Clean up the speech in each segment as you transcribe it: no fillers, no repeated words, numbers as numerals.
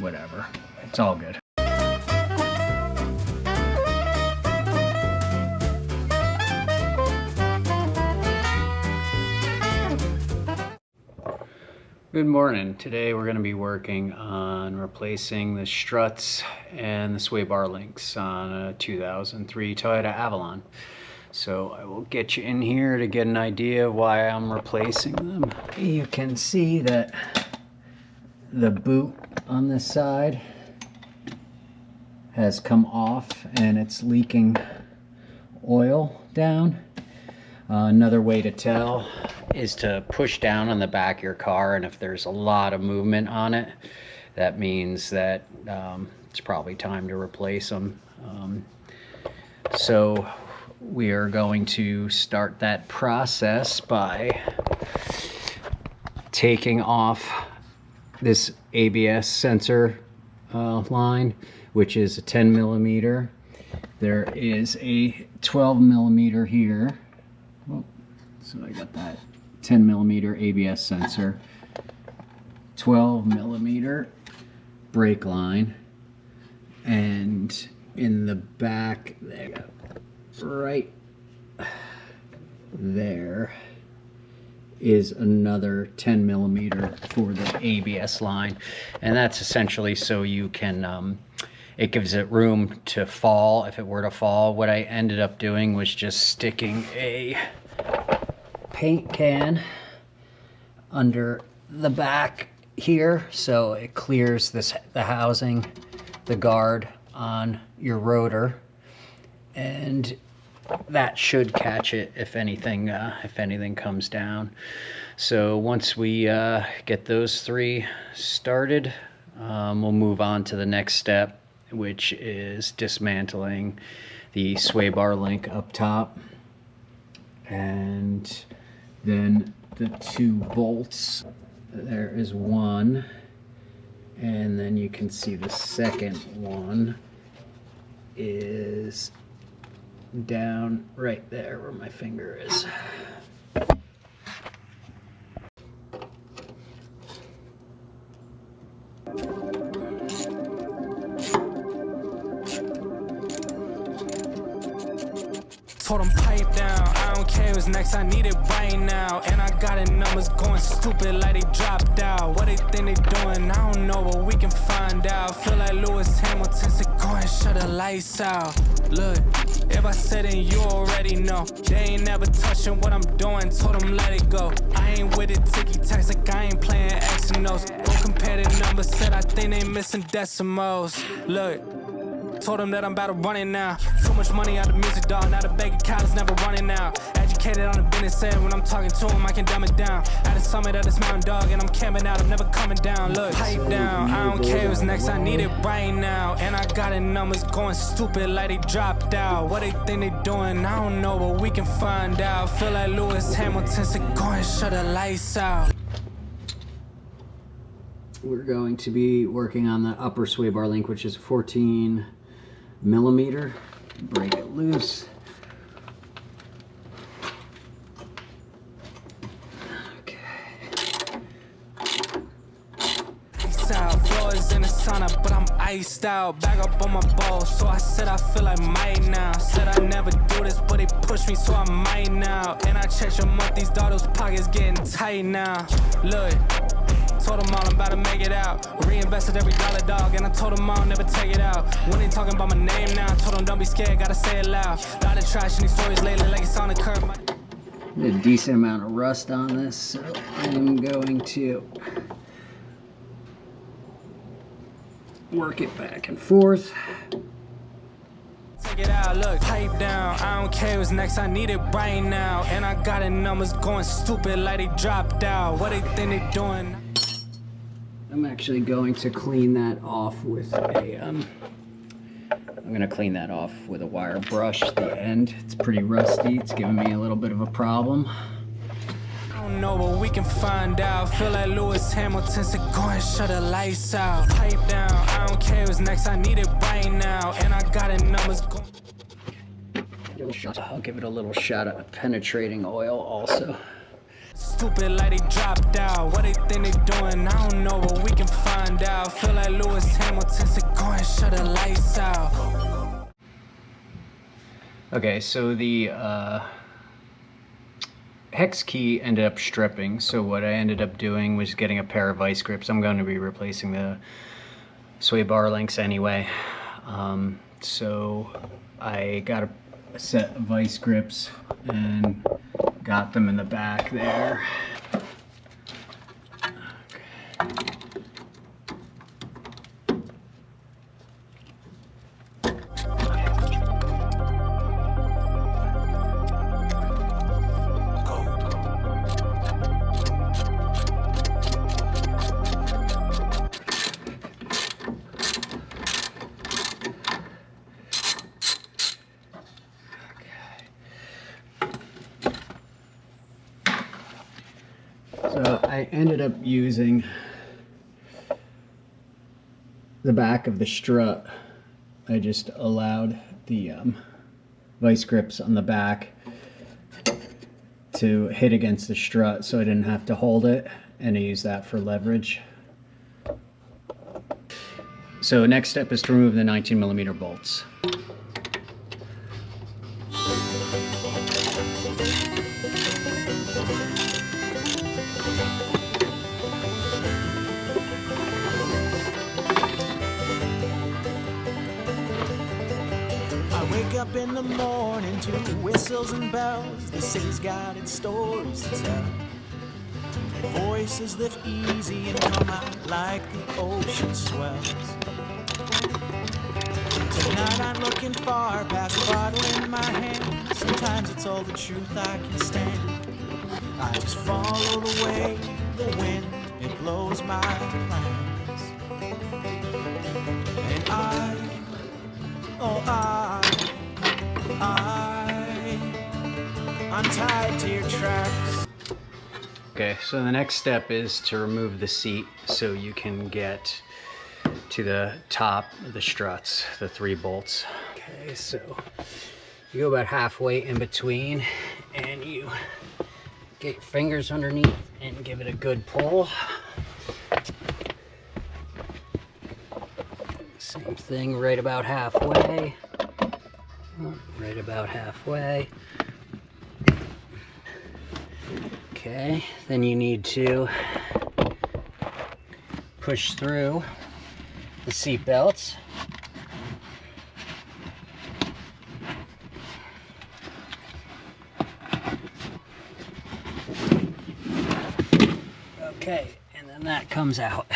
whatever. It's all good. Good morning. Today we're going to be working on replacing the struts and the sway bar links on a 2003 Toyota Avalon. So I will get you in here to get an idea of why I'm replacing them. You can see that the boot on this side has come off and it's leaking oil down. Another way to tell is to push down on the back of your car, and if there's a lot of movement on it, that means that it's probably time to replace them. So we are going to start that process by taking off this ABS sensor line, which is a 10 millimeter. There is a 12 millimeter here. Oh, so I got that 10 millimeter ABS sensor, 12 millimeter brake line, and in the back there, right there, is another 10 millimeter for the ABS line, and that's essentially so you can it gives it room to fall if it were to fall. What I ended up doing was just sticking a paint can under the back here so it clears the housing, the guard on your rotor, and that should catch it if anything comes down. So once we get those three started, we'll move on to the next step, which is dismantling the sway bar link up top, and then the two bolts. There is one, and then you can see the second one is down right there where my finger is. Told them pipe down, I don't care what's next, I need it right now. And I got it numbers going stupid like they dropped out. What they think they doing, I don't know, but we can find out. Feel like Lewis Hamilton said, go and shut the lights out. Look, if I said it, you already know. They ain't never touching what I'm doing, told them let it go. I ain't with it ticky-tacks like I ain't playing X and O's. Go compare the numbers, said I think they missing decimals. Look, told them that I'm about to run it now. Too much money out of music, dog. Now the bank account is never running out. Educated on the business, said when I'm talking to him, I can dumb it down. At the summit of this mountain, dog, and I'm camping out. I'm never coming down. Look, pipe down. I don't care what's next. I need it right now. And I got it numbers going stupid like they dropped out. What they think they doing, I don't know, but we can find out. Feel like Lewis Hamilton said, go and shut the lights out. We're going to be working on the upper sway bar link, which is 14 millimeter. Break it loose. Okay. Ice out, floors in the sauna, but I'm iced out. Back up on my balls, so I said I feel like might now. Said I never do this, but they push me, so I might now. And I check your month, these daughters' pockets getting tight now. Look. Told them all I'm about to make it out. Reinvested every dollar, dog, and I told them all never take it out. When they talking about my name now, I told them don't be scared, gotta say it loud. Lot of trash in these stories lately, like it's on the curb. A decent amount of rust on this, so I'm going to work it back and forth. Take it out, look, pipe down. I don't care what's next, I need it right now. And I got it numbers going stupid like they dropped out. What they think they doing? I'm actually going to clean that off with a, I'm gonna clean that off with a wire brush at the end. It's pretty rusty, it's giving me a little bit of a problem. I don't know, but we can find out. Feel like Lewis Hamilton said, go and shut the lights out. Pipe down, I don't care what's next, I need it right now. And I got it numbers going. I'll give it a little shot of penetrating oil also. Stupid like they dropped out. What they think they doing, I don't know, but we can find out. Feel like Lewis Hamilton said, go and shut the lights out. Okay, so the hex key ended up stripping, so what I ended up doing was getting a pair of vice grips. I'm going to be replacing the sway bar links anyway. So I got a set of vice grips and got them in the back there. So I ended up using the back of the strut. I just allowed the vice grips on the back to hit against the strut so I didn't have to hold it, and I use that for leverage. So next step is to remove the 19mm bolts. Up in the morning to whistles and bells, the city's got its stories to tell. Voices lift easy and come out like the ocean swells. Tonight I'm looking far past the bottle in my hand. Sometimes it's all the truth I can stand. I just follow the way, the wind, it blows my plans. And I'm tied to your tracks. Okay, so the next step is to remove the seat so you can get to the top of the struts, the 3 bolts. Okay, so you go about halfway in between and you get your fingers underneath and give it a good pull. Same thing right about halfway. Right about halfway. Okay, then you need to push through the seat belts. Okay, and then that comes out.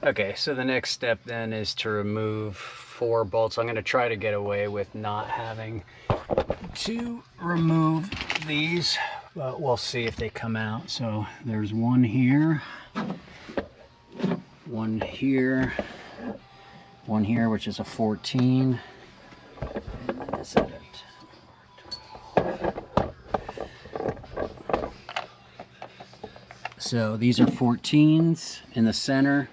Okay, so the next step then is to remove 4 bolts. I'm going to try to get away with not having to remove these, but we'll see if they come out. So there's one here, one here, one here, which is a 14, and then is that it? So these are 14s in the center,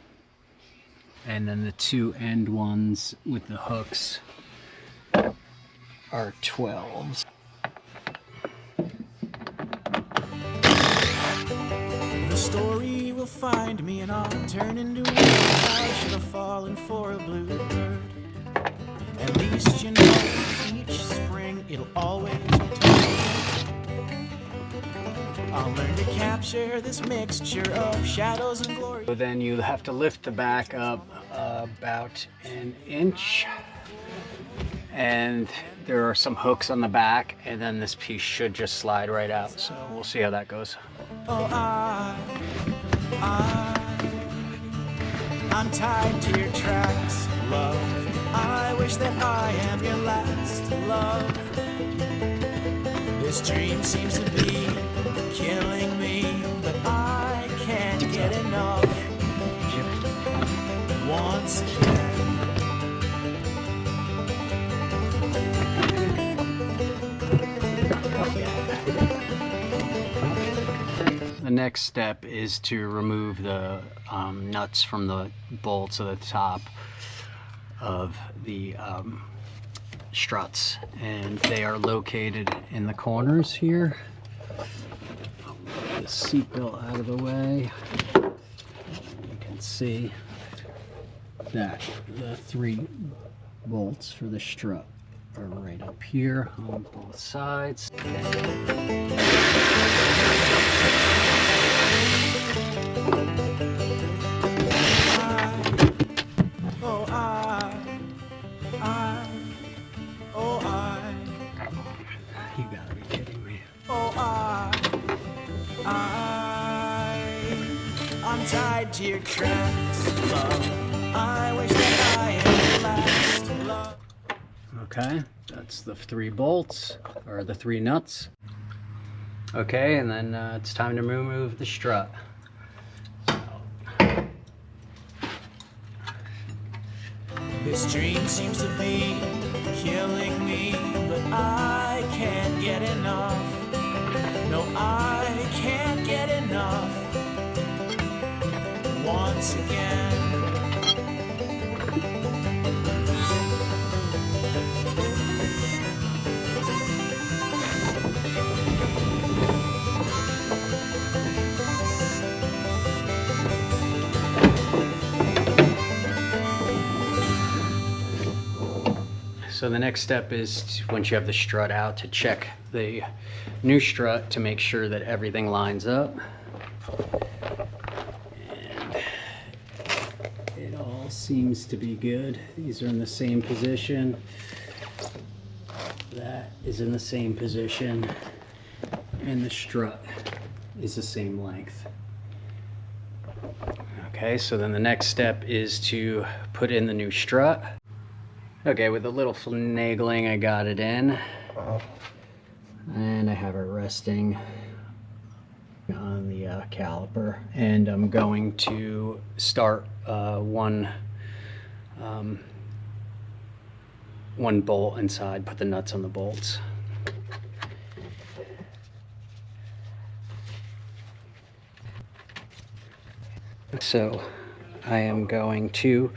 and then the 2 end ones with the hooks are 12s. The story will find me and I'll turn into a I should have fallen for a bluebird. At least you know each spring it'll always return. I'll learn to capture this mixture of shadows and glory. So then you have to lift the back up about an inch, and there are some hooks on the back, and then this piece should just slide right out. So we'll see how that goes. Oh, I'm tied to your tracks, love. I wish that I am your last love. This dream seems to be killing me, but I can't get enough. Once again. The next step is to remove the nuts from the bolts at the top of the struts, and they are located in the corners here. Get the seat belt out of the way. You can see that the 3 bolts for the strut are right up here on both sides. You gotta be kidding me. I'm tied to your tracks, love. I wish that I had last, love. Okay, that's the 3 bolts, or the 3 nuts. Okay, and then it's time to remove the strut. This dream seems to be killing me, but I can't get enough. No, I can't get enough. Once again. So the next step is once you have the strut out, to check the new strut to make sure that everything lines up. And it all seems to be good. These are in the same position. That is in the same position. And the strut is the same length. Okay, so then the next step is to put in the new strut. Okay, with a little finagling, I got it in. And I have it resting on the caliper. And I'm going to start one bolt inside, put the nuts on the bolts. So I am going to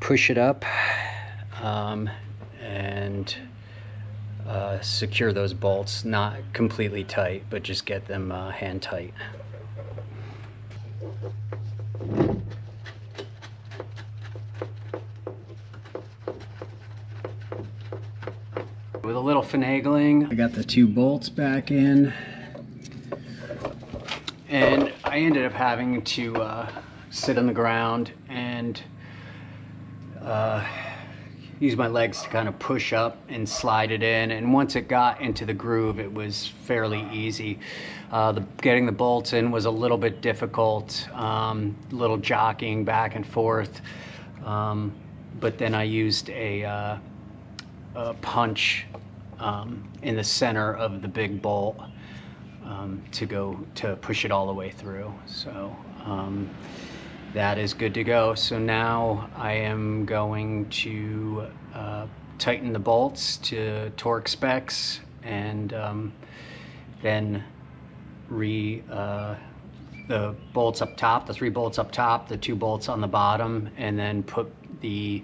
push it up and secure those bolts, not completely tight, but just get them hand tight. With a little finagling, I got the 2 bolts back in, and I ended up having to sit on the ground and use my legs to kind of push up and slide it in, and once it got into the groove, it was fairly easy. Getting the bolts in was a little bit difficult, little jockeying back and forth, but then I used a punch in the center of the big bolt to push it all the way through. So that is good to go. So now I am going to tighten the bolts to torque specs, and then the bolts up top, the 3 bolts up top, the 2 bolts on the bottom, and then put the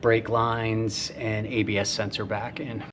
brake lines and ABS sensor back in.